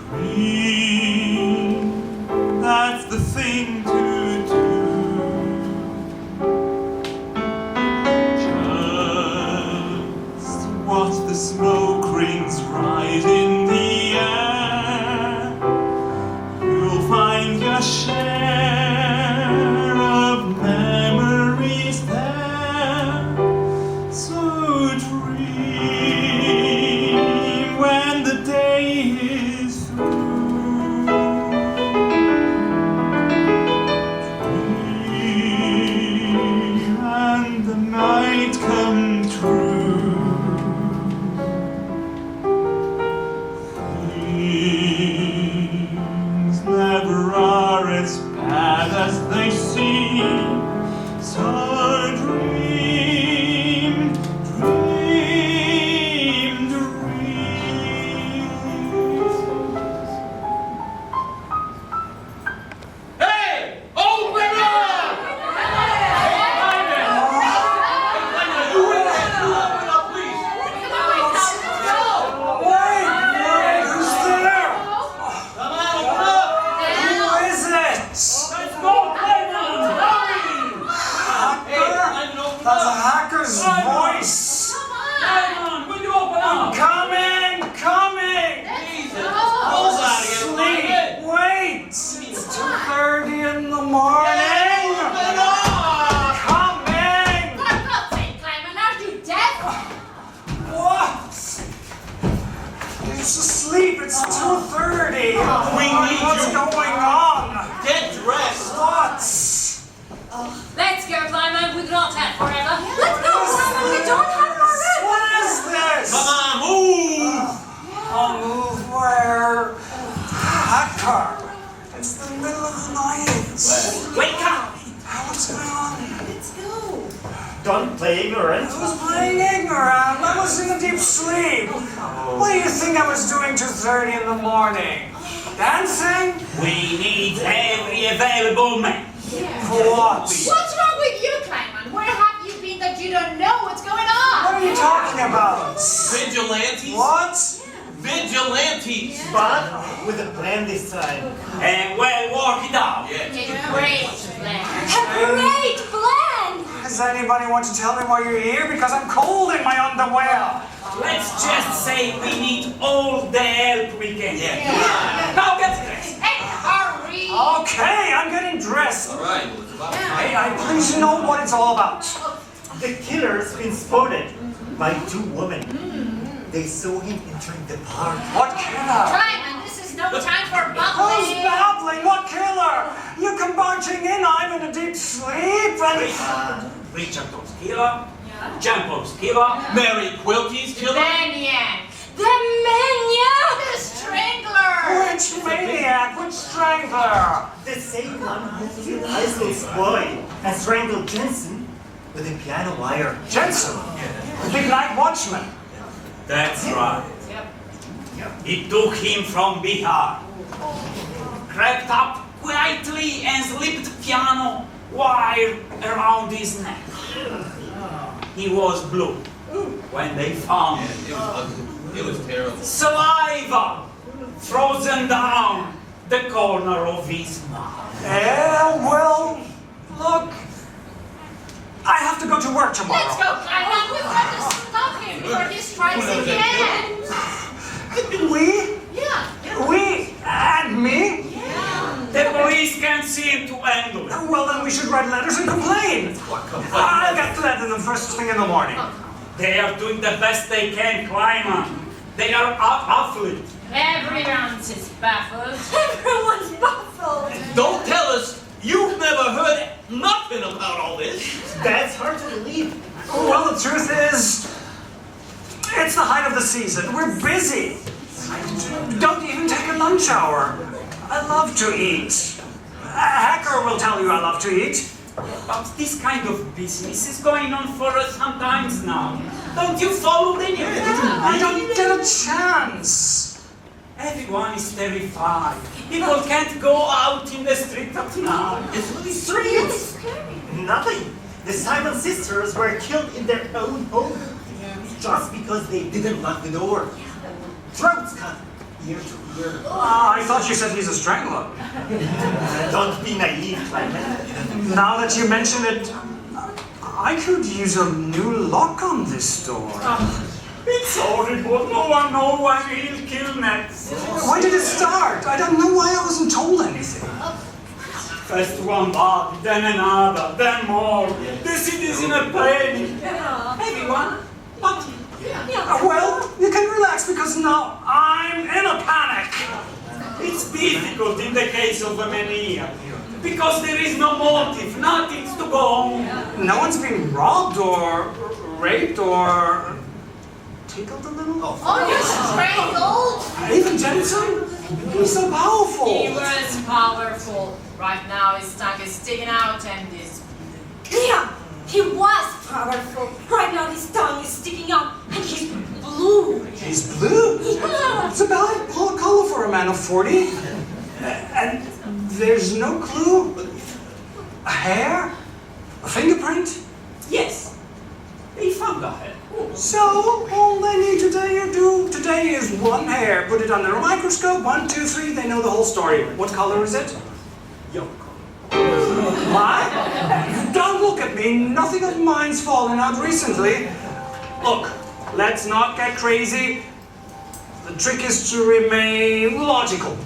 Dream, that's the thing to do. Just watch the smoke rings rise in the air. You'll find your share of memories there. So dream when the day is through. Dream and the night come true. Things never are as bad as they seem. So dream, dream, dream. Hey! Open up! Open up, please! Who's there? Come on, open up! Who is it? Let's go, Clayton! Hurry! Hey, Clayton, open That's a up! hacker's voice. Clayton, will you open up? Coming! Jesus! Close out of here, Clayton! Wait! It's 2:30 in the morning. Open up! Coming! For God's sake, Clayman, are you dead? What? He's asleep. It's 2:30. We need What's you. going on? Get dressed! What? Let's go, Clayman. We don't have forever. Let's go, Clayman. We don't have forever. What is this? Come on, move! I'll move where? Hacker. It's the middle of the night. Wake up! What's going on? Let's go. Don't play ignorant. I was playing ignorant. I was in a deep sleep. What do you think I was doing 2:30 in the morning? Dancing? We need every available man. For what? What's wrong with you, Clayman? Where have you been that you don't know what's going What on? are you talking about? Vigilantes? What? Vigilantes! But with a plan this time. And well, work it out. A great plan. A great plan. Does anybody want to tell me why you're here? Because I'm cold in my underwear. Let's just say we need all the help we can get. Now get dressed. Hey, hurry. Okay, I'm getting dressed. All right, well, it's about Hey, I please know what it's all about. The killer's been spotted by two women. They saw him entering the park. What killer? Clayman, this is no time for Who's bubbling. babbling? What killer? You come barging in, I'm in a deep sleep, and... Richard's killer, Jumpo's killer, Mary Quilty's killer. Maniac. The maniac. The strangler. Which maniac? Which strangler? The same one who killed Isol's boy and strangled Jensen with a piano wire. Jensen, the big night watchman. That's right. Yep. He took him from behind, crept up quietly and slipped the piano wire around his neck. He was blue when they found him. It was terrible. Saliva frozen down the corner of his mouth. Well, look, I have to go to work tomorrow. Let's go, Clayman. We've got to stop him before he strikes again. We? Yeah. We? And me? The police can't seem to handle it. Well, then we should write letters and complain. I'll get to that in the first thing in the morning. They are doing the best they can, Kleiman. They are athletes. Everyone's is baffled. Everyone's baffled. Don't tell us you've never heard nothing about all this. That's hard to believe. Well, the truth is, it's the height of the season. We're busy. Don't even take a lunch hour. I love to eat. A hacker will tell you I love to eat. But this kind of business is going on for us sometimes now. Don't you follow the news? I don't get a chance. Everyone is terrified. People can't go out in the street at night. It's really strange. Nothing. The Simon sisters were killed in their own home just because they didn't lock the door. Throats cut, ear to ear. I thought you said he's a strangler. Don't be naive, Clement. Now that you mention it, I could use a new lock on this door. It's horrible. No one knows why he'll kill next. Why did it start? I don't know why I wasn't told anything. First one body, then another, then more. The city's in a panic. Everyone, but Well, you can relax because now I'm in a panic. it's difficult in the case of a mania. Because there is no motive, nothing to go on. No one's been robbed or raped or tickled a little. Oh, you're strangled! Even Jensen? He's so powerful. He was powerful. Right now his tongue is sticking out and is Yeah, he was powerful. Right now his tongue is sticking out and he's blue. He's blue. Yeah. It's a bad color for a man of 40. And there's no clue. A hair? A fingerprint? Yes, they found a head. So, all they need to do today is one hair. Put it under a microscope. 1, 2, 3. They know the whole story. What color is it? Yoko. What? Don't look at me. Nothing of mine's fallen out recently. Look, let's not get crazy. The trick is to remain logical.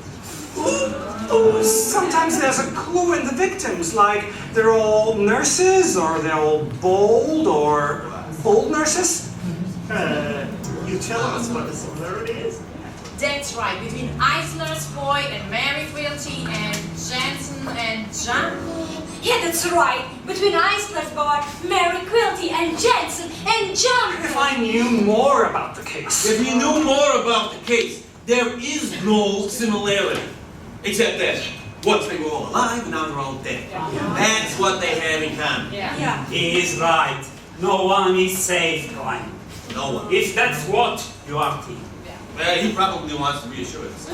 Sometimes there's a clue in the victims, like they're all nurses, or they're all bold, or bold nurses. You tell us what the similarity is? That's right, between Eisner's boy and Mary Quilty and Jensen and John. Yeah, that's right. Between Eisner's boy, Mary Quilty, and Jensen and John. If I knew more about the case. If you knew more about the case, there is no similarity. Except that once they were all alive and now they're all dead. That's what they have in common. Yeah. He is right. No one is safe, Clement. No one. If that's what you are thinking. Well, he probably wants to reassure us.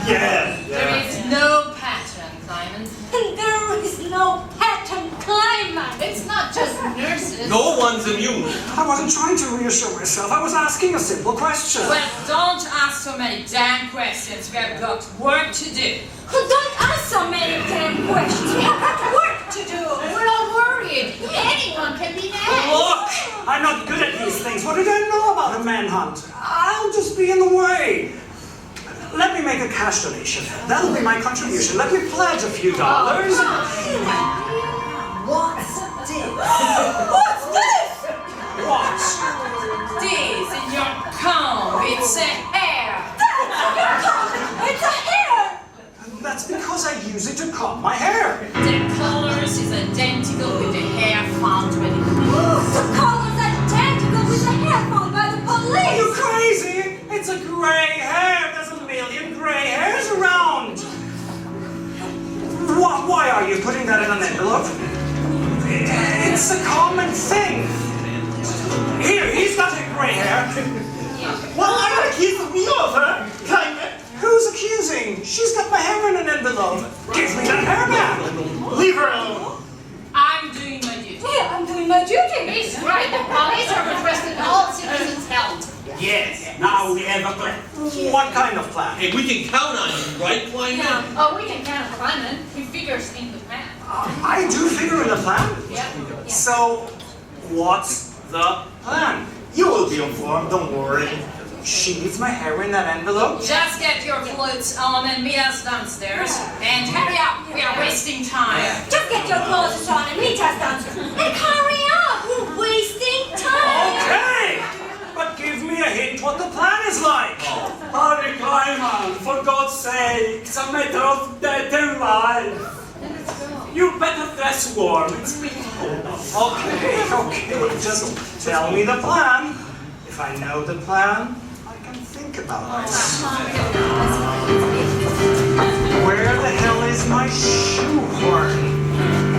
Yeah. There is no pattern, Simon. And there is no pattern climate. It's not just nurses. No one's immune. I wasn't trying to reassure myself. I was asking a simple question. Well, don't ask so many damn questions. We have got work to do. Don't ask so many damn questions. We have got work to do. We're all worried. Anyone can be next. Look, I'm not good at these things. What did I know about a manhunt? I'll just be in the way. Let me make a cash donation. That'll be my contribution. Let me pledge a few dollars. What's this? What's this? What? This in your comb. It's a hair. It's a hair. That's because I use it to comb my hair. The colors is identical with the hair found when it The color's identical with the hair found by the Are you police. crazy? It's a gray hair. There's a million gray hairs around. Why are you putting that in an envelope? It's a common thing. Here, he's got a gray hair. Well, I'm not accusing me of her, Clement. Who's accusing? She's got my hair in an envelope. Give me that hair back. Leave her alone. I'm doing my duty. Yeah, I'm doing my duty. He's right. The police are requesting all citizens held. Yes, now we have a plan. What kind of plan? Hey, we can count on you, right, Kleinman? Oh, we can count on Simon. He figures in the plan. I do figure in a plan. Yeah. So, what's the plan? You will be informed, don't worry. She needs my hair in that envelope. Just get your clothes on and meet us downstairs. And hurry up. We are wasting time. Just get your clothes on and meet us downstairs. And hurry up. We're wasting time. Okay, but give me a hint what the plan is like. Hurry, Clement, for God's sake. It's a matter of death and life. You better dress warm. It's pretty cold. Okay, just tell me the plan. If I know the plan, I can think about it. Where the hell is my shoehorn?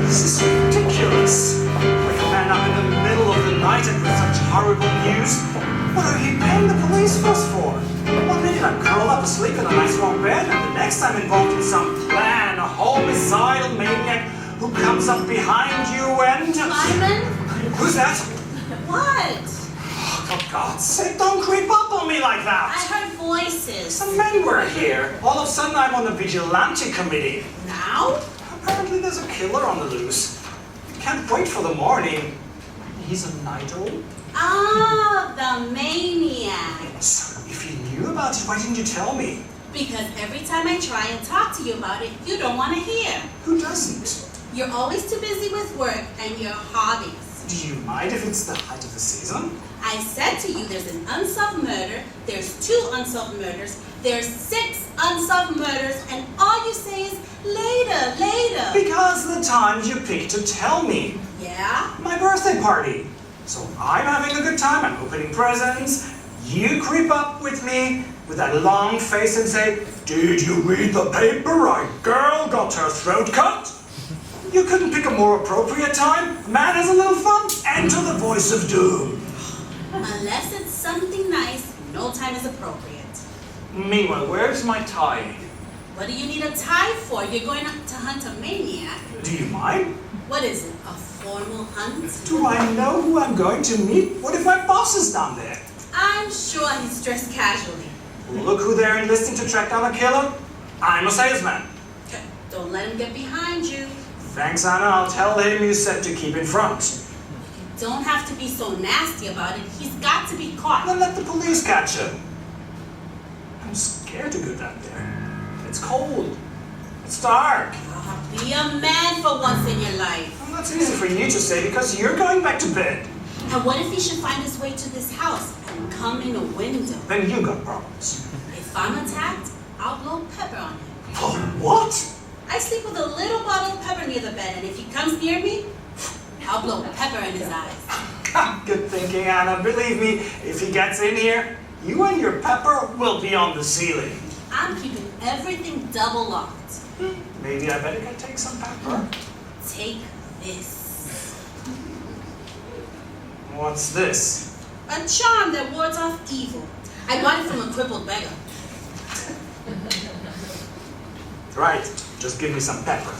This is ridiculous. Wake a man up in the middle of the night and with such horrible news. What are you paying the police force for? 1 minute I'm curled up asleep in a nice warm bed, and the next I'm involved in some plan, a homicidal maniac who comes up behind you and... Simon? Who's that? What? For God's sake, don't creep up on me like I that! heard voices. Some men were here. All of a sudden, I'm on the vigilante committee. Now? Apparently, there's a killer on the loose. Can't wait for the morning. He's an idol. Ah, the maniac. So, if you knew about it, why didn't you tell me? Because every time I try and talk to you about it, you don't want to hear. Who doesn't? You're always too busy with work and your hobbies. Do you mind if it's the height of the season? I said to you there's an unsolved murder, there's 2 unsolved murders, there's 6 unsolved murders, and all you say is later, later. Because the times you pick to tell me. Yeah? My birthday party. So I'm having a good time, I'm opening presents. You creep up with me with that long face and say, "Did you read the paper? A girl got her throat cut." You couldn't pick a more appropriate time? A man has a little fun. Enter the voice of doom. Unless it's something nice, no time is appropriate. Meanwhile, where's my tie? What do you need a tie for? You're going to hunt a maniac. Do you mind? What is it, a formal hunt? Do I know who I'm going to meet? What if my boss is down there? I'm sure he's dressed casually. Look who they're enlisting to track down a killer. I'm a salesman. Don't let him get behind you. Thanks, Anna. I'll tell him you said to keep in front. You don't have to be so nasty about it. He's got to be caught. Then let the police catch him. I'm scared to go down there. It's cold. It's dark. Be a man for once in your life. Well, that's easy for you to say because you're going back to bed. And what if he should find his way to this house and come in a window? Then you got problems. If I'm attacked, I'll blow pepper on him. Oh, what? I sleep with a little bottle of pepper near the bed, and if he comes near me, I'll blow pepper in his eyes. Good thinking, Anna. Believe me, if he gets in here, you and your pepper will be on the ceiling. I'm keeping everything double locked. Maybe I better go take some pepper. Take this. What's this? A charm that wards off evil. I got it from a crippled beggar. Right, just give me some pepper.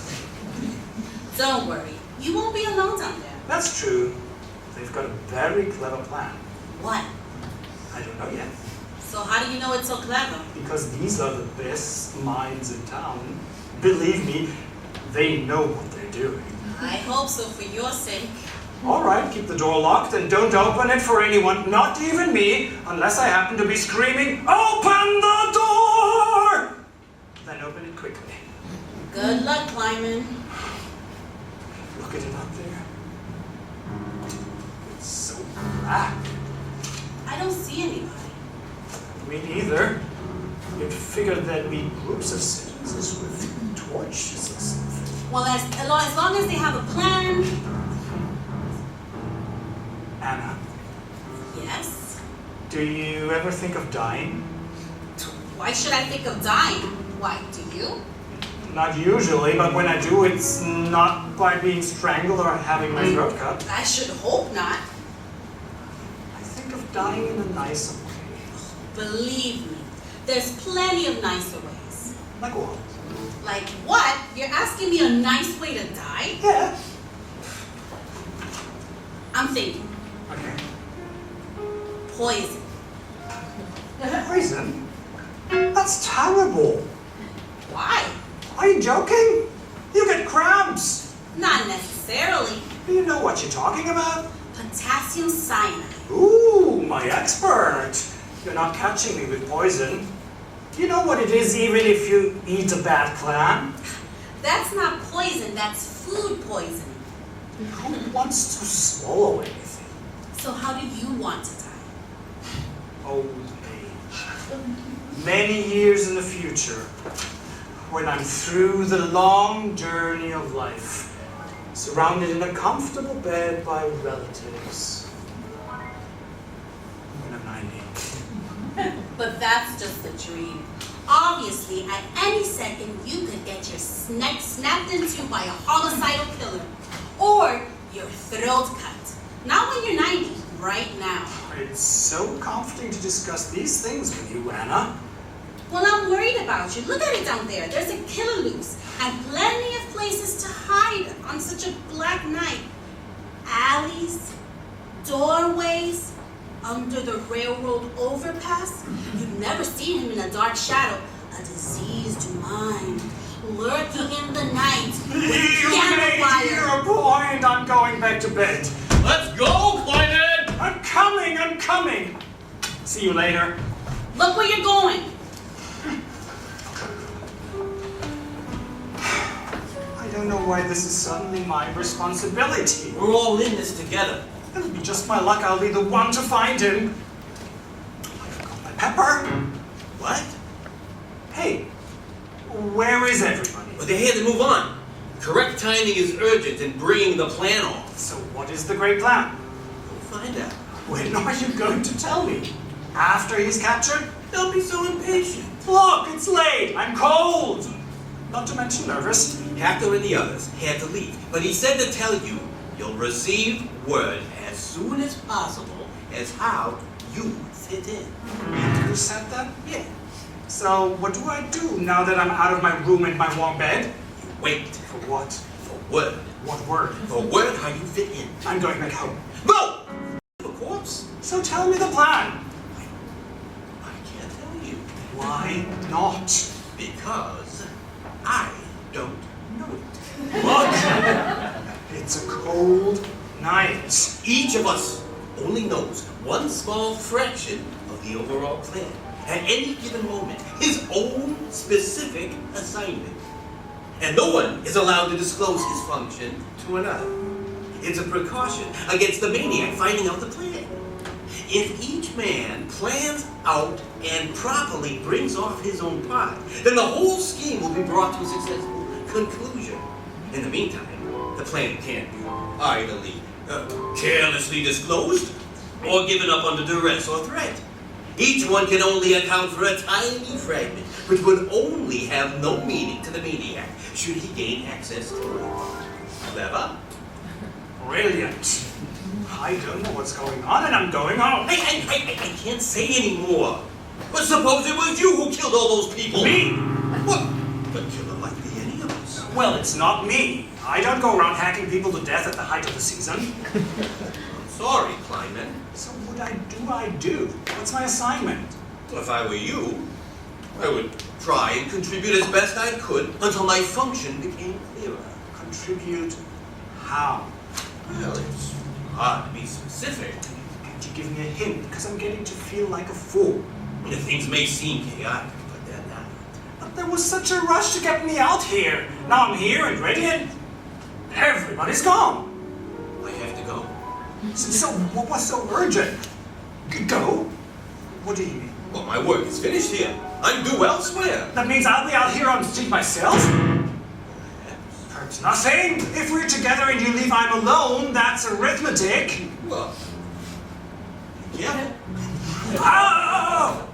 Don't worry, you won't be alone down there. That's true. They've got a very clever plan. What? I don't know yet. So how do you know it's so clever? Because these are the best minds in town. Believe me, they know what they're doing. I hope so for your sake. All right, keep the door locked and don't open it for anyone, not even me, unless I happen to be screaming, "Open the door!" Then open it quickly. Good luck, Lyman. Look at it up there. It's so black. I don't see anybody. Me neither. You'd figure there'd be groups of citizens with torches or something. Well, as long as they have a plan. Anna, Yes. do you ever think of dying? Why should I think of dying? Why, do you? Not usually, but when I do, it's not by being strangled or having my throat cut. I should hope not. I think of dying in a nicer way. Believe me, there's plenty of nicer ways. Like what? Like what? You're asking me a nice way to die? Yeah. I'm thinking Okay. poison. Poison? That's terrible. Why? Are you joking? You get cramps. Not necessarily. Do you know what you're talking about? Potassium cyanide. Ooh, my expert. You're not catching me with poison. You know what it is even if you eat a bad clam? That's not poison, that's food poisoning. Who wants to swallow anything? So how do you want to die? Old age. Many years in the future, when I'm through the long journey of life, surrounded in a comfortable bed by relatives. When I'm 90. But that's just a dream. Obviously, at any second, you could get your neck snapped into by a homicidal killer. Or your throat cut. Not when you're 90, right now. It's so comforting to discuss these things with you, Anna. Well, I'm worried about you. Look at it down there. There's a killer loose. And plenty of places to hide on such a black night. Alleys, doorways, under the railroad overpass? You've never seen him in a dark shadow, a diseased mind, lurking in the night with You piano made wire. your point. I'm going back to bed. Let's go, Clyde! I'm coming. See you later. Look where you're going. I don't know why this is suddenly my responsibility. We're all in this together. It'll be just my luck I'll be the one to find him. I forgot my pepper. What? Hey, where is everybody? Well, they had to move on. Correct timing is urgent in bringing the plan off. So what is the great plan? We'll find out. When are you going to tell me? After he's captured? Don't be so impatient. Look, it's late. I'm cold. Not to mention nervous. Hector and the others had to leave, but he said to tell you you'll receive word as soon as possible as how you fit in. You said that? Yeah. So what do I do now that I'm out of my room and my warm bed? You wait For what? for word. What word? For word how you fit in. I'm going back home. No! A corpse? So tell me the plan. I can't tell you. Why not? Because I don't know it. Look! It's a cold night. Each of us only knows one small fraction of the overall plan. At any given moment, his own specific assignment. And no one is allowed to disclose his function to another. It's a precaution against the maniac finding out the plan. If each man plans out and properly brings off his own part, then the whole scheme will be brought to a successful conclusion. In the meantime, the plan can't be idly, carelessly disclosed or given up under duress or threat. Each one can only account for a tiny fragment, which would only have no meaning to the maniac should he gain access to it. Clever? Brilliant. I don't know what's going on and I'm going home. I can't say anymore. But suppose it was you who killed all those people. Me? What? But killer might be any of us. Well, it's not me. I don't go around hacking people to death at the height of the season. I'm sorry, Kleinman. So what I do? What's my assignment? If I were you, I would try and contribute as best I could until my function became clearer. Contribute how? Well, it's hard to be specific. Can't you give me a hint? Because I'm getting to feel like a fool. Things may seem chaotic, but they're not. But there was such a rush to get me out here. Now I'm here and ready and everybody's gone. I have to go. So what was so urgent? Go? What do you mean? Well, my work is finished here. I'm due elsewhere. That means I'll be out here on the street myself? Perhaps. Hurts nothing. If we're together and you leave I'm alone, that's arithmetic. Well, yeah. Oh!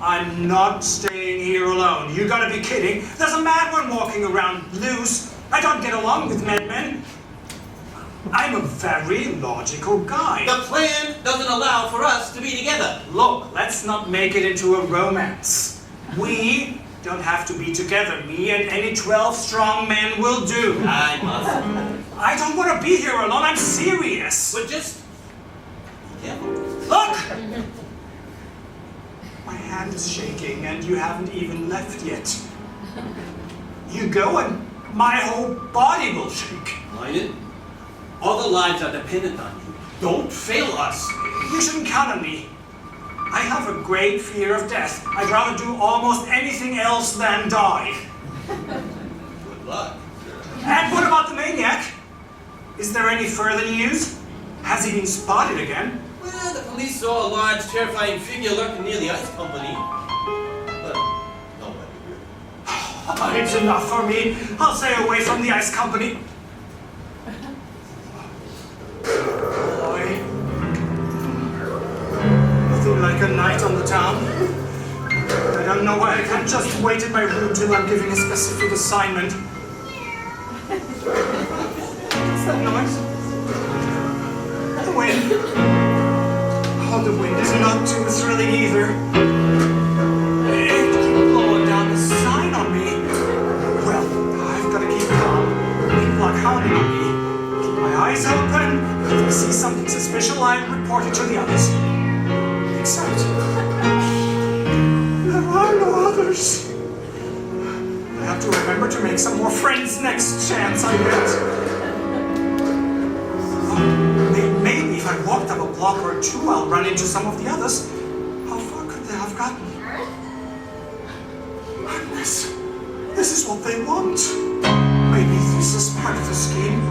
I'm not staying here alone. You gotta be kidding. There's a madman walking around loose. I don't get along with madmen. I'm a very logical guy. The plan doesn't allow for us to be together. Look, let's not make it into a romance. We don't have to be together. Me and any 12 strong men will do. I must. I don't want to be here alone. I'm serious. But just be careful. Look! My hand is shaking and you haven't even left yet. You go and my whole body will shake. Lyden, all the lives are dependent on you. Don't fail us. You shouldn't count on me. I have a great fear of death. I'd rather do almost anything else than die. Good luck. And what about the maniac? Is there any further news? Has he been spotted again? Well, the police saw a large, terrifying figure lurking near the ice company. But nobody really. It's enough for me. I'll stay away from the ice company. Boy. Nothing like a night on the town. I don't know why I can't just wait in my room till I'm giving a specific assignment. What's that noise? The wind. Oh, the wind is not too thrilling either. It keeps blowing down the sign on me. Well, I've got to keep calm. People are counting on me. Keep my eyes open. If I see something suspicious, I report it to the others. except there are no others. I have to remember to make some more friends next chance I get. Maybe if I walked up a block or two, I'll run into some of the others. How far could they have gotten? Goodness, this is what they want. Maybe this is part of the scheme.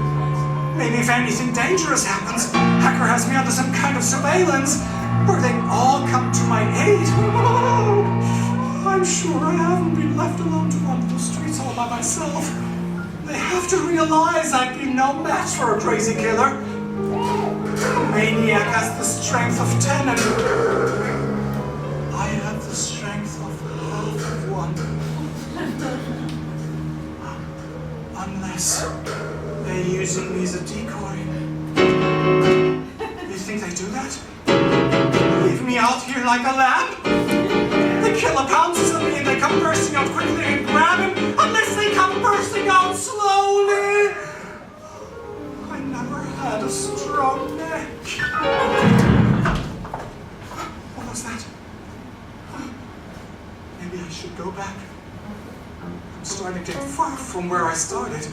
Maybe if anything dangerous happens, Hacker has me under some kind of surveillance, where they all come to my aid. I'm sure I haven't been left alone to wander the streets all by myself. They have to realize I'd be no match for a crazy killer. A maniac has the strength of 10 and I have the strength of half of 1. Unless they're using me as a decoy. You think they do that? Leave me out here like a lamb? The killer pounces on me and they come bursting out quickly and grab him, unless they come bursting out slowly. I never had a strong neck. What was that? Maybe I should go back. I'm starting to get far from where I started.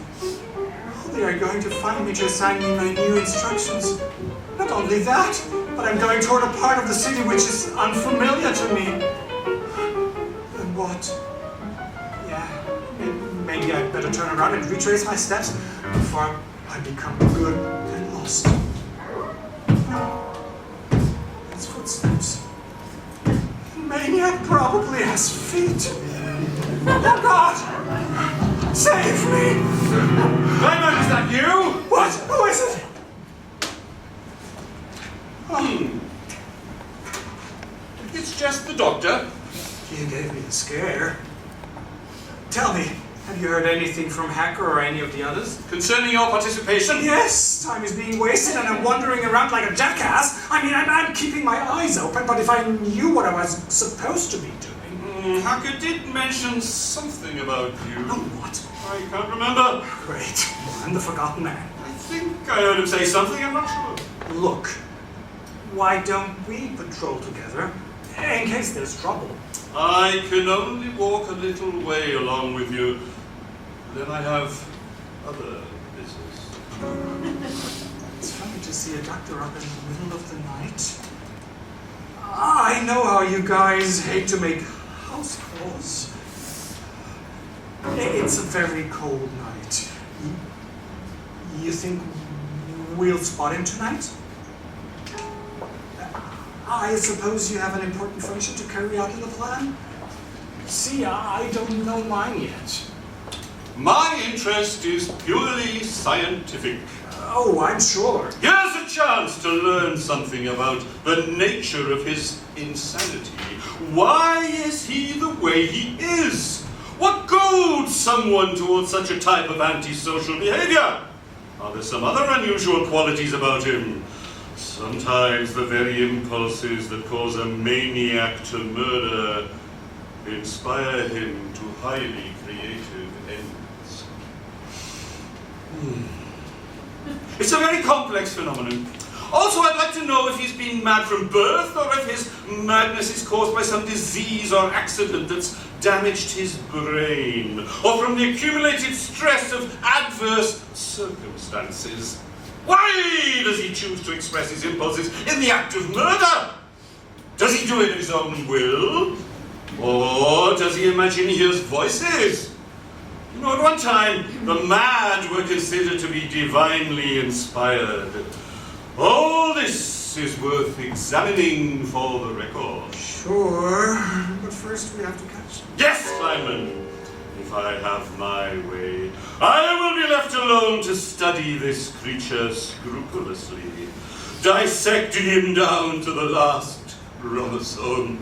They are going to find me to assign me my new instructions. Not only that, but I'm going toward a part of the city which is unfamiliar to me. Then what? Yeah, maybe I'd better turn around and retrace my steps before I become good and lost. It's footsteps. Maniac probably has feet. Oh God! Save me! Clayman, is that you? What? Who is it? It's just the doctor. You gave me a scare. Tell me, have you heard anything from Hacker or any of the others? Concerning your participation? Yes, time is being wasted and I'm wandering around like a jackass. I mean, I'm keeping my eyes open, but if I knew what I was supposed to be doing... Hacker did mention something about you. Oh, what? I can't remember. Great. I'm the forgotten man. I think I heard him say something, I'm not sure. Look, why don't we patrol together, in case there's trouble? I can only walk a little way along with you. Then I have other business. It's funny to see a doctor up in the middle of the night. I know how you guys hate to make house calls. It's a very cold night. You think we'll spot him tonight? I suppose you have an important function to carry out in the plan? See, I don't know mine yet. My interest is purely scientific. Oh, I'm sure. Here's a chance to learn something about the nature of his insanity. Why is he the way he is? What goads someone towards such a type of antisocial behavior? Are there some other unusual qualities about him? Sometimes the very impulses that cause a maniac to murder inspire him to highly creative ends. It's a very complex phenomenon. Also, I'd like to know if he's been mad from birth or if his madness is caused by some disease or accident that's damaged his brain, or from the accumulated stress of adverse circumstances. Why does he choose to express his impulses in the act of murder? Does he do it of his own will? Or does he imagine he hears voices? You know, at one time, the mad were considered to be divinely inspired. All this is worth examining for the record. Sure, but first we have to catch him. Yes, Simon. If I have my way, I will be left alone to study this creature scrupulously, dissecting him down to the last chromosome.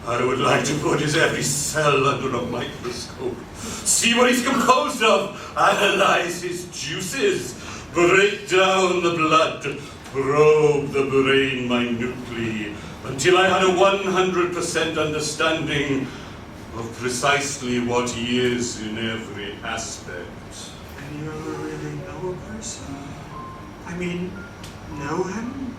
I would like to put his every cell under a microscope, see what he's composed of, analyze his juices, break down the blood, probe the brain minutely, until I had a 100% understanding of precisely what he is in every aspect. And you ever really know a person? I mean, know him?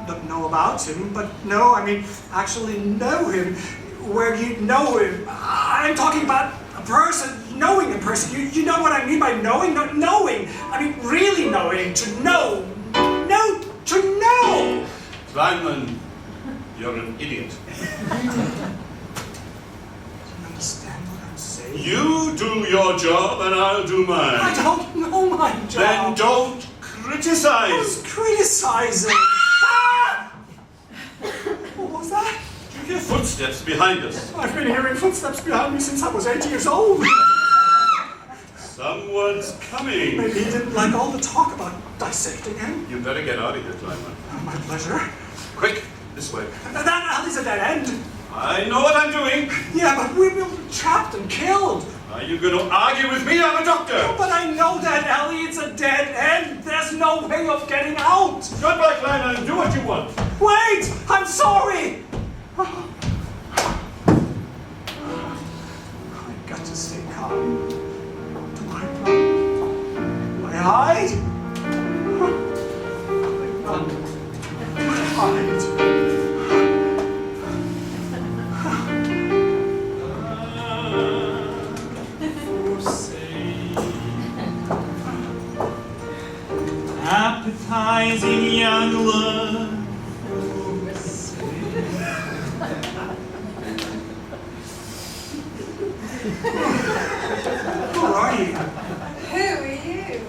don't know about him, but no, I mean, actually know him. Where you know him. I'm talking about a person, knowing a person. You know what I mean by knowing? Not knowing. I mean, really knowing. To know. No, to know. Kleinman, you're an idiot. Do you understand what I'm saying? You do your job and I'll do mine. I don't know my job. Then don't criticize. Who's criticizing? What was that? You hear footsteps behind us. I've been hearing footsteps behind me since I was 8 years old. Someone's coming. Maybe he didn't like all the talk about dissecting him. You better get out of here, Kleinman. My pleasure. Quick, this way. That alley's a dead end. I know what I'm doing. Yeah, but we will be trapped and killed. Are you going to argue with me? I'm a doctor. But I know that alley, it's a dead end. There's no way of getting out. Goodbye, Kleinman. Do what you want. Wait, I'm sorry. I've got to stay calm. Do I run? Do I hide? I run. I hide. Appetizing young love. Who are you? Who are you?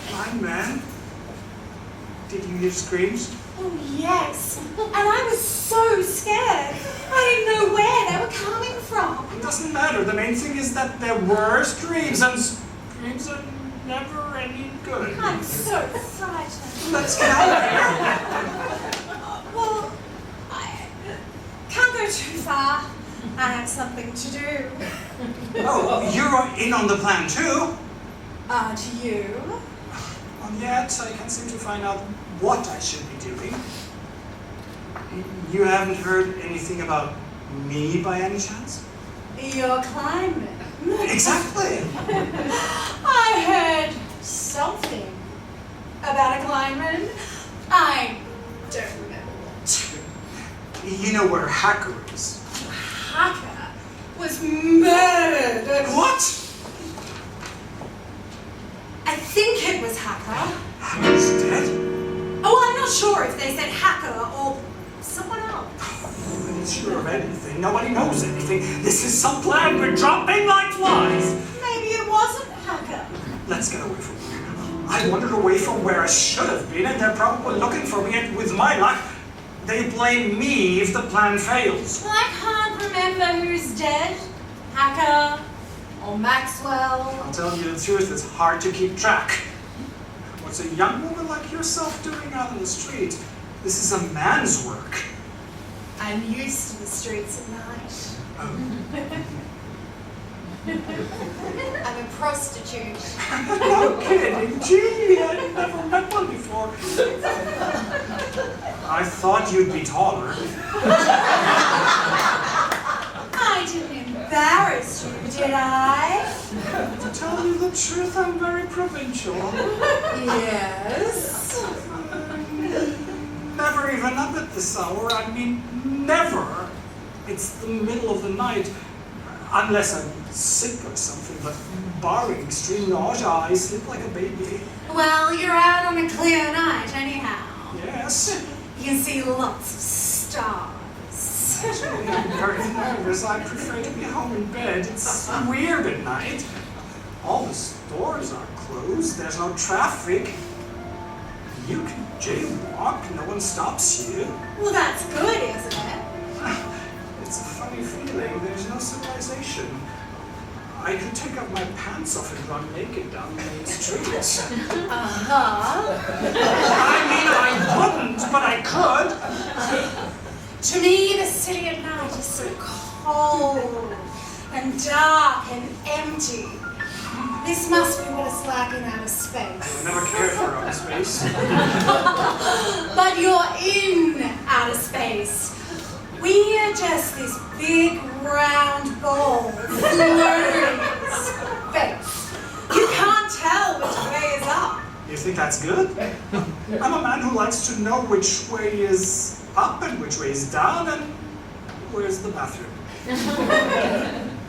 Blind man. Did you hear screams? Oh, yes. And I was so scared. I didn't know where they were coming from. It doesn't matter. The main thing is that there were screams, and screams are never any good. I'm so frightened. Let's get out of here. Well, I can't go too far. I have something to do. Oh, you're in on the plan too? Do you? Well, yet I can't seem to find out what I should be doing. You haven't heard anything about me by any chance? You're climbing. Exactly. I heard something about a climbing. I don't remember what. You know where Hacker is. Hacker was murdered. What? I think it was Hacker. Hacker's dead? Oh, I'm not sure if they said Hacker or someone else. I'm sure of anything. Nobody knows anything. This is some plan. We're dropping like flies. Maybe it wasn't Hacker. Let's get away from here. I wandered away from where I should have been, and they're probably looking for me, and with my luck, they blame me if the plan fails. Well, I can't remember who's dead. Hacker or Maxwell. I'll tell you the truth, it's hard to keep track. What's a young woman like yourself doing out in the street? This is a man's work. I'm used to the streets at night. I'm a prostitute. No kidding, gee, I've never met one before. I thought you'd be taller. I didn't embarrass you, did I? To tell you the truth, I'm very provincial. Yes. Never even up at this hour, I mean, never. It's the middle of the night. Unless I'm sick or something, but barring extreme nausea, I sleep like a baby. Well, you're out on a clear night anyhow. Yes. You can see lots of stars. Actually, I'm very nervous. I prefer to be home in bed. It's weird at night. All the stores are closed. There's no traffic. You can jaywalk. No one stops you. Well, that's good, isn't it? It's a funny feeling. There's no civilization. I could take off my pants off and run naked down the main street. Uh-huh. I mean, I wouldn't, but I could. To me, the city at night is so cold and dark and empty. This must be what it's like in outer space. I never cared for outer space. But you're in outer space. We are just this big round ball floating in space. You can't tell which way is up. You think think that's good? I'm a man who likes to know which way is up and which way is down and where's the bathroom.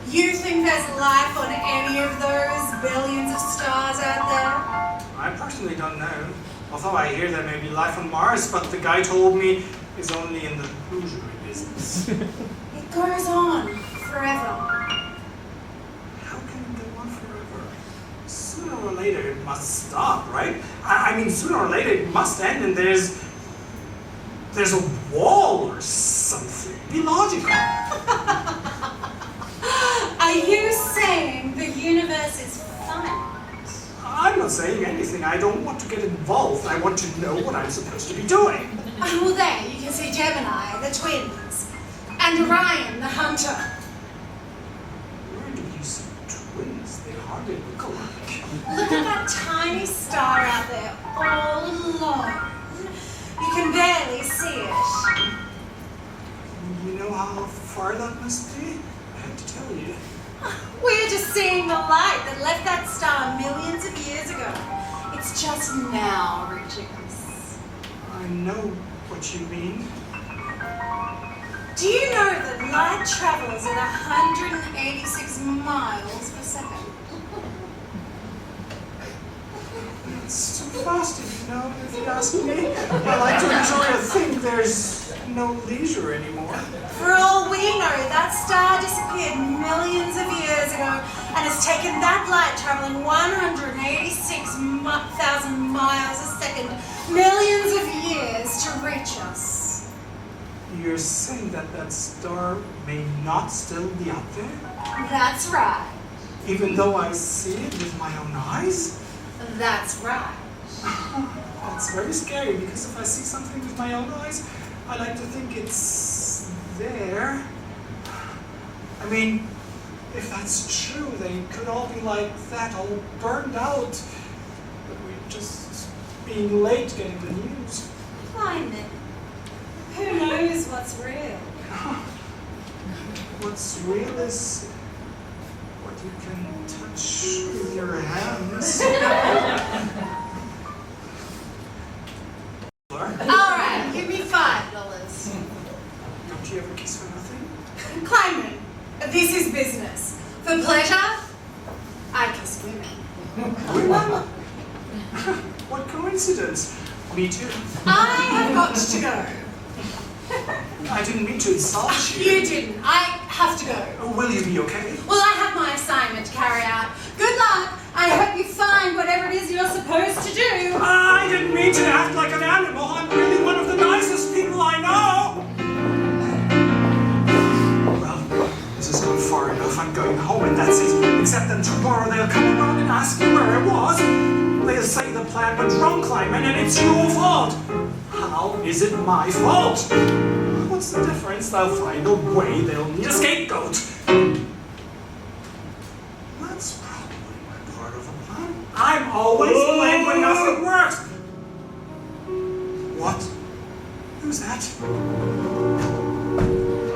You think there's life on any of those billions of stars out there? I personally don't know. Although I hear there may be life on Mars, but the guy told me is only in the illusory business. It goes on forever. How can it go on forever? Sooner or later it must stop, right? I mean, sooner or later it must end and there's a wall or something. Be logical. Are you saying the universe is finite? I'm not saying anything. I don't want to get involved. I want to know what I'm supposed to be doing. Well, there you can see Gemini, the twins, and Orion, the hunter. Where do you see twins? They hardly look alike. Look at that tiny star out there, all alone. You can barely see it. You know how far that must be? I have to tell you. We're just seeing the light that left that star millions of years ago. It's just now reaching us. I know what you mean. Do you know that light travels at 186 miles per second? It's too fast, if you ask me. I like to enjoy a thing. There's no leisure anymore. For all we know, that star disappeared millions of years ago and has taken that light traveling 186,000 miles a second, millions of years to reach us. You're saying that that star may not still be out there? That's right. Even though I see it with my own eyes? That's right. That's very scary because if I see something with my own eyes, I like to think it's there. I mean, if that's true, they could all be like that, all burned out. But we're just being late getting the news. Climate. Who knows what's real? What's real is what you can touch with your hands. Alright, give me $5. Don't you ever kiss for nothing? Kleinman, this is business. For pleasure, I kiss women. Women? What coincidence. Me too. I have got to go. I didn't mean to insult you. You didn't. I have to go. Will you be okay? Well, I have my assignment to carry out. Good luck. I hope you find whatever it is you're supposed to do. I didn't mean to act like an animal. I'm really one of the nicest people I know. Well, this has gone far enough. I'm going home and that's it. Except that tomorrow they'll come around and ask me where I was. They'll say the plan went wrong, Kleiman, and it's your fault. How is it my fault? What's the difference? They'll find a way. They'll need a scapegoat. That's probably my part of the plan. I'm always blamed when nothing works. What? Who's that?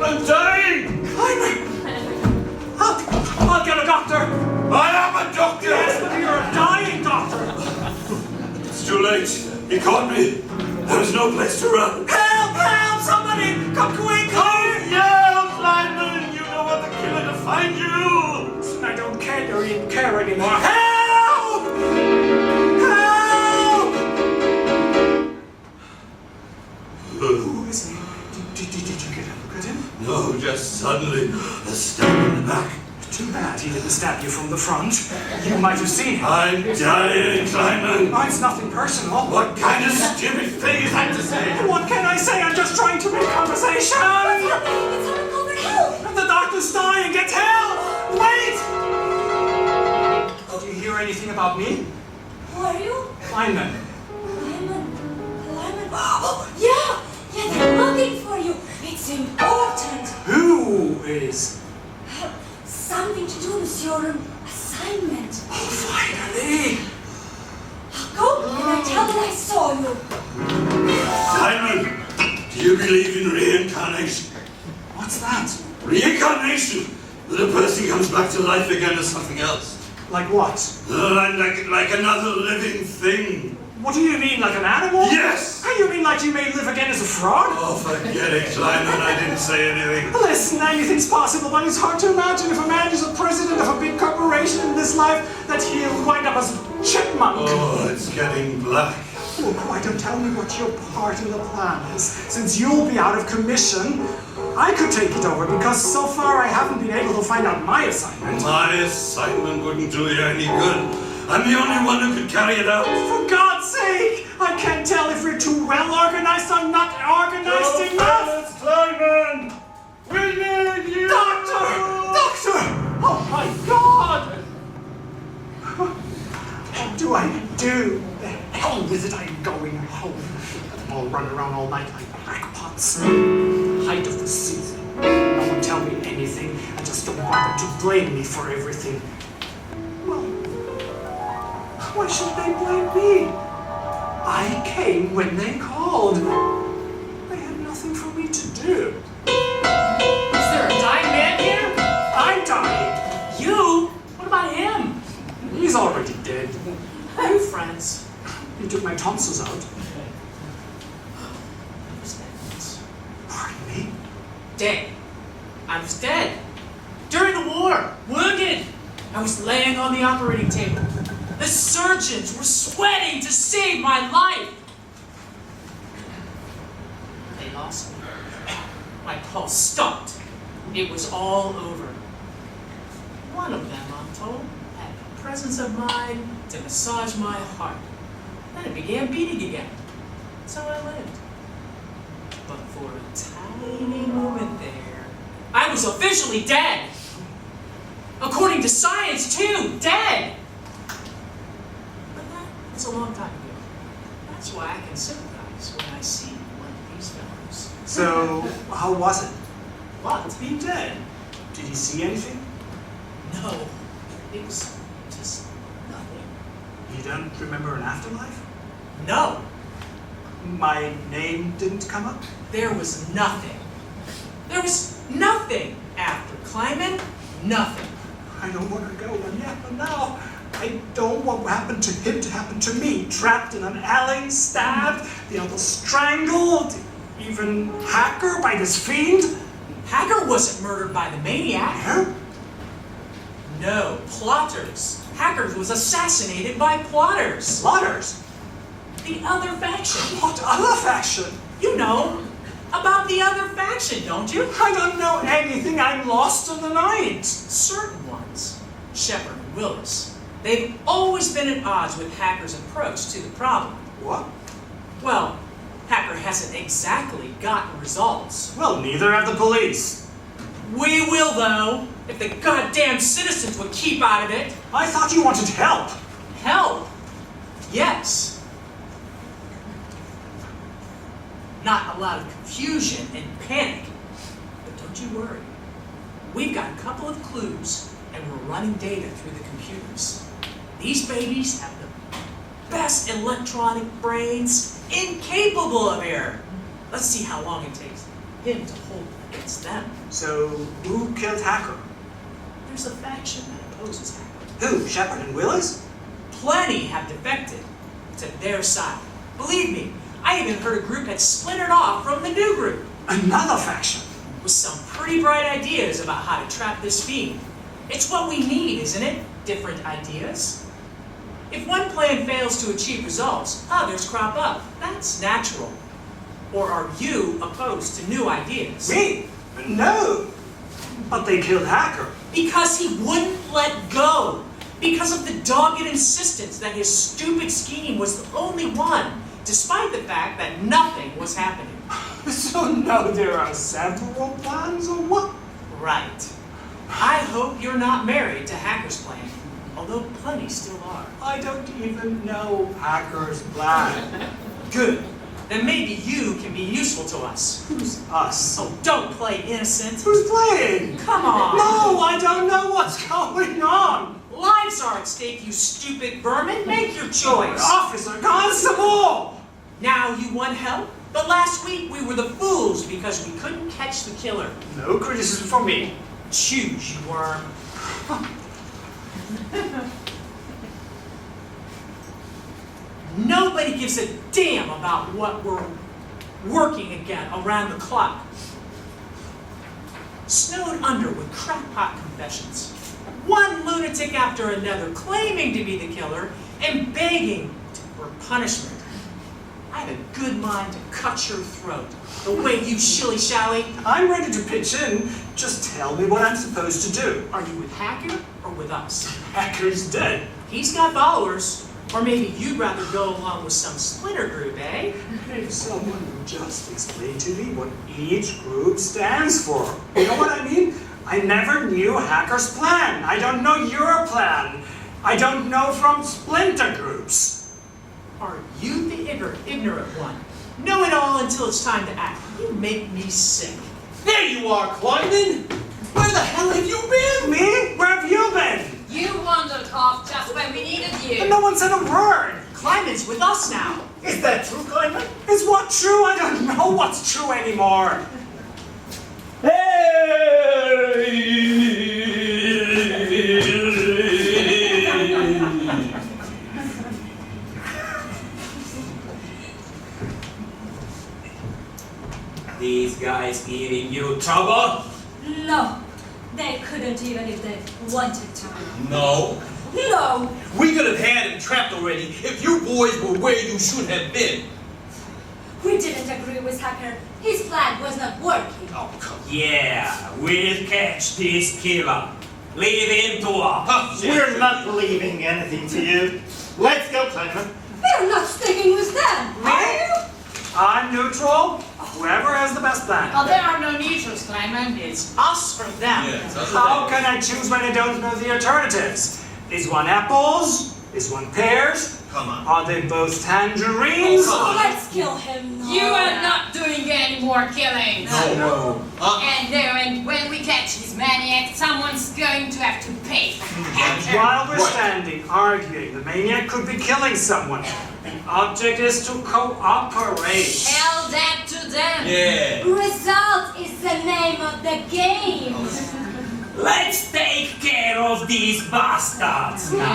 I'm dying! Kleiman! I'll get a doctor! I am a doctor! Yes, but you're a dying doctor! It's too late. He caught me. There's no place to run. Help! Help! Somebody! Come quick! Yell, Kleinman! You know what the killer to find you! Listen, I don't care anymore. Help! Help! Who is he? Did you get a look at him? No, just suddenly a stab in the back. Too bad he didn't stab you from the front. You might have seen him. I'm dying, Kleinman. Oh, it's nothing personal. What kind of stupid thing is that to say? What can I say? I'm just trying to make conversation. It's happening over help. The doctor's dying. Get help! Wait! Did you hear anything about me? Who are you? Kleinman. Kleinman. Oh, yeah, they're looking for you. It's important. Who is? Something to do with your assignment. Oh, finally! Go and I tell them I saw you. Kleinman, do you believe in reincarnation? What's that? Reincarnation! That a person comes back to life again as something else. Like what? Like another living thing. What do you mean, like an animal? Yes! Hey, you mean like you may live again as a fraud? Oh, forget it, Simon. I didn't say anything. Listen, anything's possible, but it's hard to imagine if a man is a president of a big corporation in this life that he'll wind up as a chipmunk. Oh, it's getting black. Well, why don't tell me what your part in the plan is? Since you'll be out of commission, I could take it over because so far I haven't been able to find out my assignment. My assignment wouldn't do you any good. I'm the only one who could carry it out. For God's sake! I can't tell if we're too well organized or not organized enough! Simon! We need you! Doctor! Doctor! Oh my God! What do I do? The hell with it, I'm going home. I'll run around all night like crackpots. Height of the season. No one tell me anything. I just don't want them to blame me for everything. Well, why should they blame me? I came when they called. They had nothing for me to do. Is there a dying man here? I'm dying. You? What about him? He's already dead. Are you friends? He took my tonsils out. Pardon me? Dead. I was dead. During the war. Wounded. I was laying on the operating table. The surgeons were sweating to save my life. They lost me. My pulse stopped. It was all over. One of them, I'm told, had the presence of mind to massage my heart. Then it began beating again. So I lived. But for a tiny moment there, I was officially dead. According to science, too, dead. But that was a long time ago. That's why I can sympathize when I see one of these fellows. So, how was it? What? Being dead. Did he see anything? No. It was just nothing. You don't remember an afterlife? No. My name didn't come up? There was nothing. There was nothing after climbing. Nothing. I don't want to go, but yeah, but now I don't want what happened to him to happen to me. Trapped in an alley, stabbed, the other strangled, even Hacker by this fiend. Hacker wasn't murdered by the maniac. Huh? No, plotters. Hacker was assassinated by plotters. Slaughters? The other faction. What other faction? You know about the other faction, don't you? I don't know anything. I'm lost in the night. Certain ones, Shepard and Willis, they've always been at odds with Hacker's approach to the problem. What? Well, Hacker hasn't exactly gotten results. Well, neither have the police. We will, though, if the goddamn citizens would keep out of it. I thought you wanted help. Help? Yes. Not a lot of confusion and panic. But don't you worry. We've got a couple of clues, and we're running data through the computers. These babies have the best electronic brains, incapable of error. Let's see how long it takes him to hold it against them. So, who killed Hacker? There's a faction that opposes Hacker. Who, Shepard and Willis? Plenty have defected to their side. Believe me, I even heard a group had splintered off from the new group. Another faction. With some pretty bright ideas about how to trap this fiend. It's what we need, isn't it? Different ideas. If one plan fails to achieve results, others crop up. That's natural. Or are you opposed to new ideas? Me? No. But they killed Hacker. Because he wouldn't let go. Because of the dogged insistence that his stupid scheme was the only one, despite the fact that nothing was happening. So now there are several plans, or what? Right. I hope you're not married to Hacker's plan, although plenty still are. I don't even know Hacker's plan. Good. Then maybe you can be useful to us. Who's us? Oh, don't play innocent. Who's playing? Come on. No, I don't know what's going on. Lives are at stake, you stupid vermin. Make your choice. Officer, Constable! Now you want help? But last week we were the fools because we couldn't catch the killer. No criticism from me. Choose, you worm. Nobody Nobody gives a damn about what we're working again around the clock. Snowed under with crackpot confessions. One lunatic after another claiming to be the killer and begging for punishment. I had a good mind to cut your throat, the way you shilly-shally. I'm ready to pitch in. Just tell me what I'm supposed to do. Are you with Hacker or with us? Hacker's dead. He's got followers. Or maybe you'd rather go along with some splinter group, eh? If someone would just explain to me what each group stands for. You know what I mean? I never knew Hacker's plan. I don't know your plan. I don't know from splinter groups. Are you the ignorant one? Know it all until it's time to act. You make me sick. There you are, Kleinman! Where the hell have you been? Me? Where have you been? You wandered off just when we needed you. And no one said a word. Kleiman's with us now. Is that true, Kleinman? Is what true? I don't know what's true anymore. These guys giving you trouble? No, they couldn't even if they wanted to. No. No! We could have had him trapped already if you boys were where you should have been. We didn't agree with Hacker. His plan was not working. Oh, come on. Yeah, we'll catch this killer. Leave him to us. Oh, shit. We're not believing anything to you. Let's go, Kleinman. We're not sticking with them. Me? I'm neutral. Whoever has the best plan. Oh, there are no neutrals, Kleiman. It's us or them. Yeah, it's us or How them. can I choose when I don't know the alternatives? Is one apples? Is one pears? Come on. Are they both tangerines? Oh, come on. Let's kill him now. You are not doing any more killings. No. And when we catch this maniac, someone's going to have to pay for him. While we're Right. standing arguing, the maniac could be killing someone. The object is to cooperate. Tell that to them. Yeah. Result is the name of the game. Let's take care of these bastards now.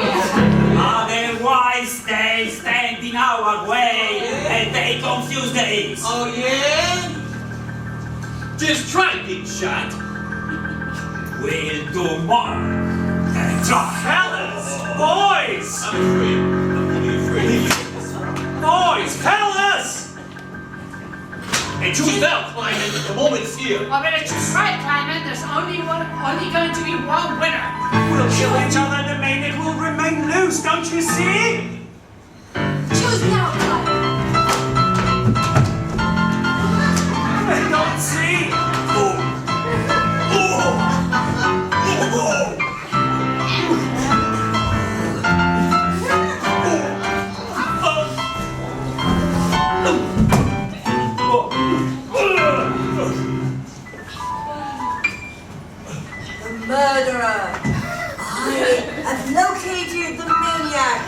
Otherwise, they stand in our way and they confuse things. Oh, yeah? Just try, big shot. We'll do more than try. Fellas! Boys! I'm afraid. I'm really afraid. Boys! Fellas! And choose now, Kleinman. The moment is here. I better choose right, Kleiman. There's only going to be one winner. We'll kill each other and the maniac will remain loose, don't you see? Choose now, Clive. I don't see. The murderer! I have located the maniac!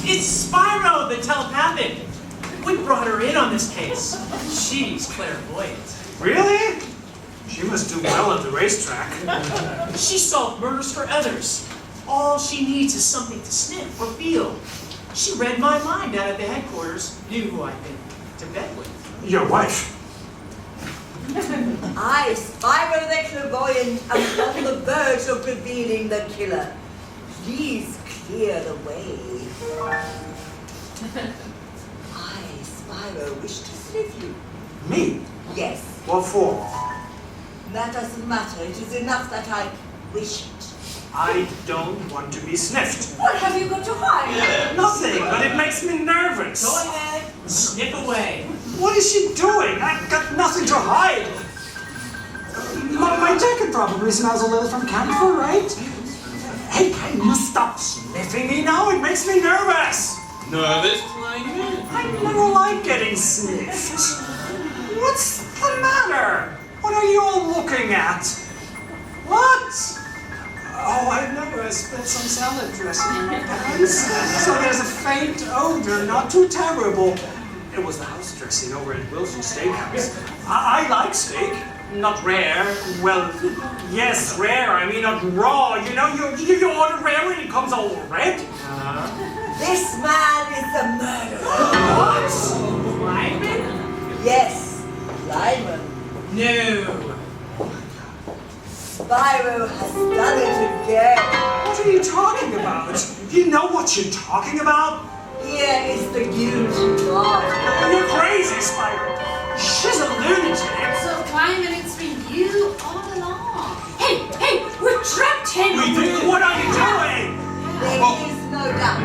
It's Spyro, the telepathic. We brought her in on this case. She's clairvoyant. Really? She must do well at the racetrack. She solved murders for others. All she needs is something to sniff or feel. She read my mind out at the headquarters, knew who I'd been to bed with. Your wife. I, Spyro the clairvoyant, am on the verge of revealing the killer. Please clear the way. I, Spyro, wish to sniff you. Me? Yes, What for? that doesn't matter. It is enough that I wish it. I don't want to be sniffed. What have you got to hide? Nothing, but it makes me nervous. Go ahead, sniff away. What is she doing? I've got nothing to hide. My jacket probably smells a little from camphor, right? Hey, can you stop sniffing me now? It makes me nervous. Nervous, Kleinman? I never like getting sniffed. What's the matter? What are you all looking at? What? Oh, I remember I spilled some salad dressing in my pants. So there's a faint odor, not too terrible. It was the house dressing over at Wilson's Steakhouse. I like steak. not rare. Well, yes, rare. I mean, not raw. You know, you order rare and it comes all red. This man is a murderer. What? Lyman? Yes, Lyman. No. Spyro has done it again. What are you talking about? You know what you're talking about? Here is the guilty guard. You're crazy, Spyro. She's a lunatic. So, Clyman, it's been you all along. Hey, we trapped him! We did. What are you doing? There is no doubt.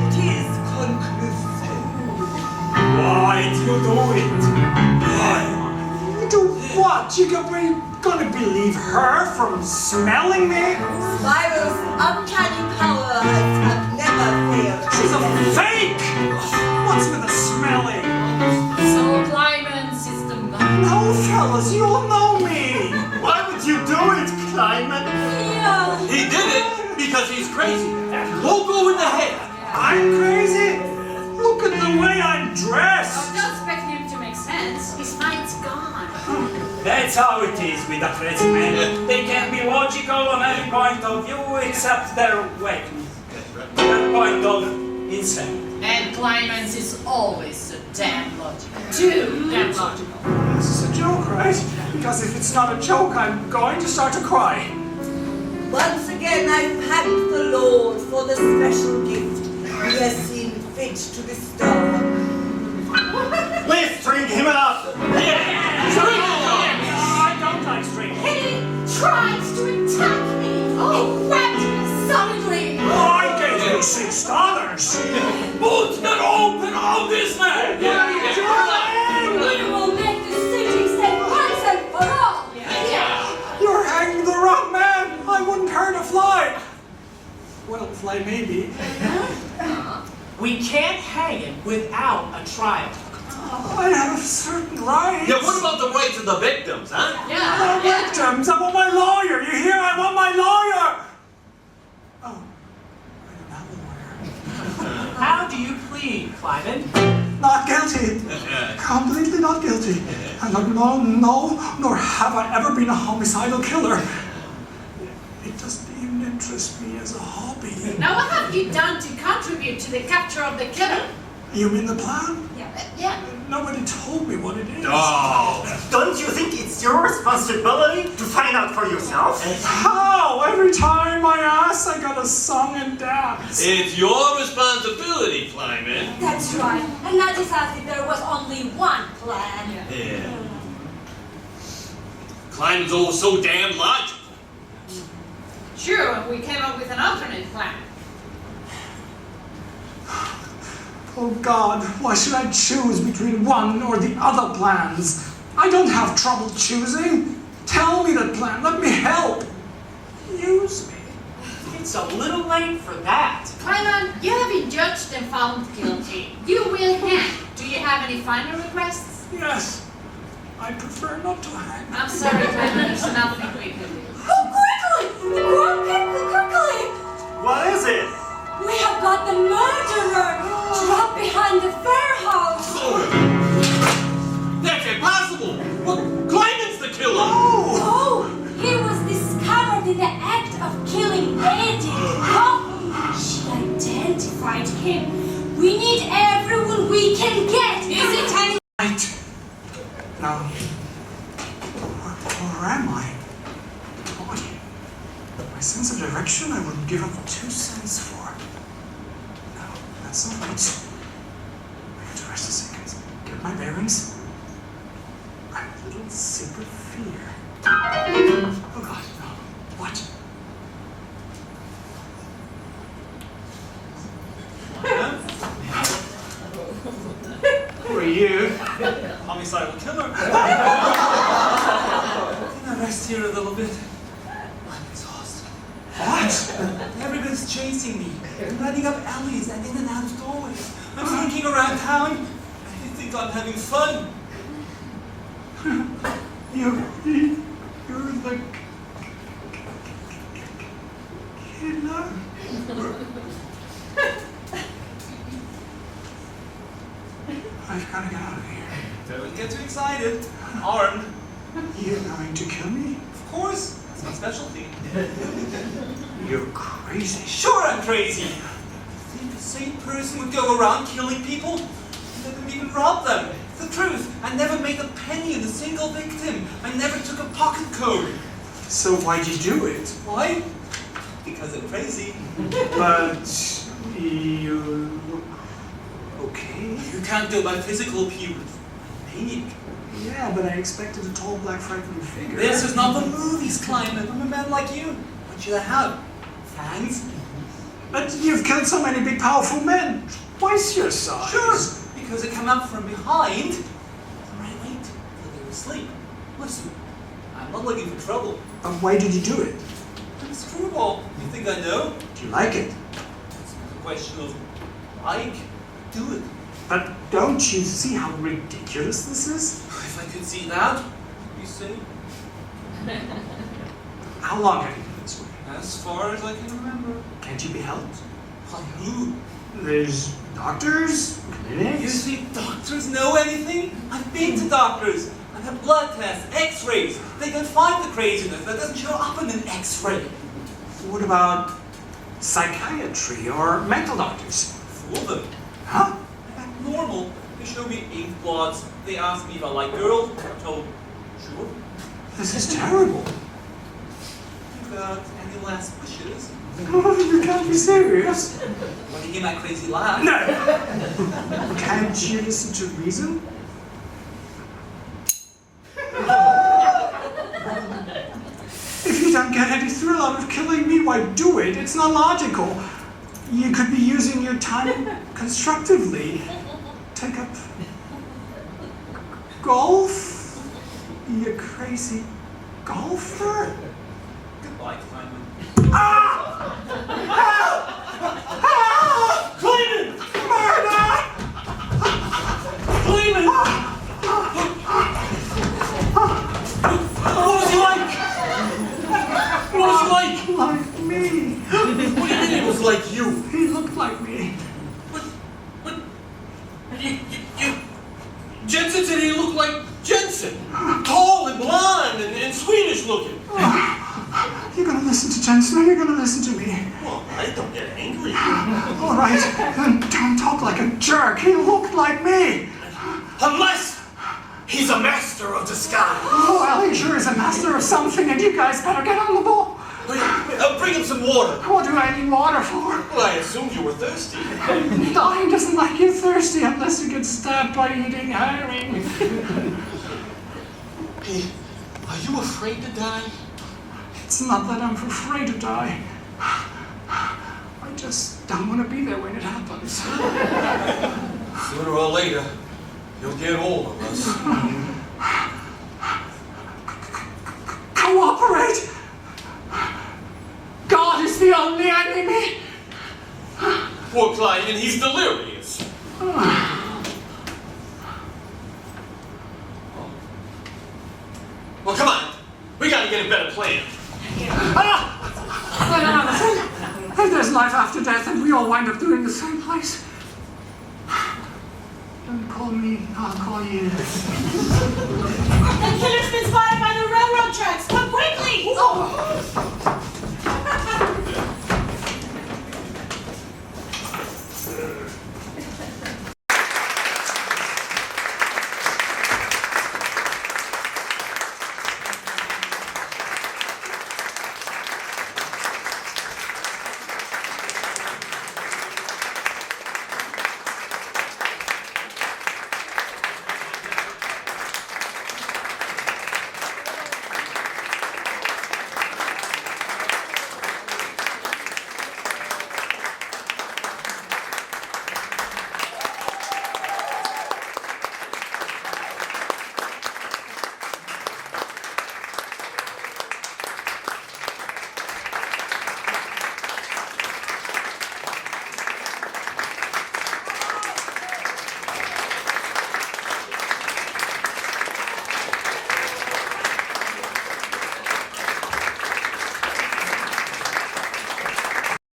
It is conclusive. Why do you do it? Why? You do what? You're gonna believe her from smelling me? Spyro's uncanny powers have never failed. She's a fake! What's with the smelling? So Clyman's is the man. No, fellas, you all know me. Why would you do it, Clyman? He did it because he's crazy. Won't go in the head. I'm crazy? Look at the way I'm dressed. Don't expect him to make sense. His mind's gone. That's how it is with the crazy men. They can be logical on every point of view except their weakness. Their point of insane. And Clyman's is always so damn logical. Too damn logical. This is a joke, right? Because if it's not a joke, I'm going to start to cry. Once again, I thank the Lord for the special gift He has seen fit to bestow. Let's string him up. I don't like string. He tries to attack me. He grabbed me solidly. I gave you $6. Boots that open all this man! We will make the city safe once and for all. You're hanging the wrong man. I wouldn't hurt a fly. Well, fly maybe. We can't hang him without a trial. I have certain rights. Yeah, what about the rights of the victims, huh? No victims. I want my lawyer. You hear? I want my lawyer. Oh, I don't have a lawyer. How do you plead, Clyman? Not guilty. Completely not guilty. And no, nor have I ever been a homicidal killer. It doesn't even interest me as a hobby. Now, what have you done to contribute to the capture of the killer? You mean the plan? Yeah. Nobody told me what it is. Oh, don't you think it's your responsibility to find out for yourself? How? Every time I ask, I got a song and dance. It's your responsibility, Clyman. That's right. And not just as if there was only one plan. Yeah. Clyman's always so damn logical. Sure, and we came up with an alternate plan. Oh God, why should I choose between one or the other plans? I don't have trouble choosing. Tell me the plan, let me help. Use me. It's a little late for that. Clyman, you have been judged and found guilty. You will hang. Do you have any final requests? Yes, I prefer not to hang. I'm sorry, Clyman, there's nothing we can do. Oh, quickly! Quickly! What is it? We have got the murderer trapped behind the fair house. That's impossible! Well, Clyman's the killer! Oh, he was discovered in the act of killing Eddie. Oh, she identified him. We need everyone we can get. Is it any? Right. Now, where am I? God, my sense of direction I wouldn't give up 2 cents for. No, that's not right. I have to rest a second. Get my bearings. I'm a little sick of fear. Oh God, no. What? Who are you? Homicidal killer. Can I rest here a little bit? I'm exhausted. What? Everybody's chasing me. I'm running up alleys and in and out of doorways. I'm sneaking around town. I think I'm having fun. You're the killer. I've got to get out of here. Don't get too excited. Armed. You're going to kill me? Of course, that's my specialty. You're crazy. Sure, I'm crazy. Think the same person would go around killing people? I never even robbed them. It's the truth. I never made a penny in a single victim. I never took a pocket code. So why'd you do it? Why? Because I'm crazy. But you look okay. You can't go by physical appearance. Maniac. Yeah, but I expected a tall, black, frightening figure. This is not the movies, climate. I'm a man like you. What should I have? Fangs? But you've killed so many big, powerful men. Twice your size. Sure, because I come up from behind. I wait till they're asleep. Listen, I'm not looking for trouble. But why did you do it? I'm a screwball. You think I know? Do you like it? It's a question of like, do it. But don't you see how ridiculous this is? If I could see that, you say? How long have you been this way? As far as I can remember. Can't you be helped? By who? There's doctors, You clinics. think doctors know anything? I've been to doctors. I've had blood tests, x-rays. They don't find the craziness. That doesn't show up in an x-ray. What about psychiatry or mental doctors? Fool them. Huh? I'm act normal. They show me ink blots. They ask me if I like girls. I'm told, sure. This is terrible. You got any last wishes? You can't be serious. Want to hear my crazy laugh? No. Can't you listen to reason? If you don't get any thrill out of killing me, why do it? It's not logical. You could be using your time constructively. Take up golf? You crazy golfer? Goodbye, Simon. Ah! Help! Help! Clayton! Murder! Clayton! What was he like? What was he like? Like me. What do you mean he was like you? He looked like me. What? You Jensen said he looked like Jensen. Tall and blonde and Swedish looking. You're gonna listen to Jensen or you're gonna listen to me? Well, I don't get angry. All right, then don't talk like a jerk. He looked like me. Unless he's a master of disguise. Oh, well, he sure is a master of something, and you guys better get on the ball. Bring him some water. What do I need water for? Well, I assumed you were thirsty. Dying doesn't like you thirsty unless you get stabbed by eating herring. Hey, are you afraid to die? It's not that I'm afraid to die. I just don't want to be there when it happens. Sooner or later, you'll get all of us. Cooperate! God is the only enemy! Poor Clyde, and he's delirious. Well, come on. We gotta get a better plan. If there's life after death and we all wind up doing the same place, don't call me, I'll call you. The killer's been spotted by the railroad tracks. Come quickly! Oh.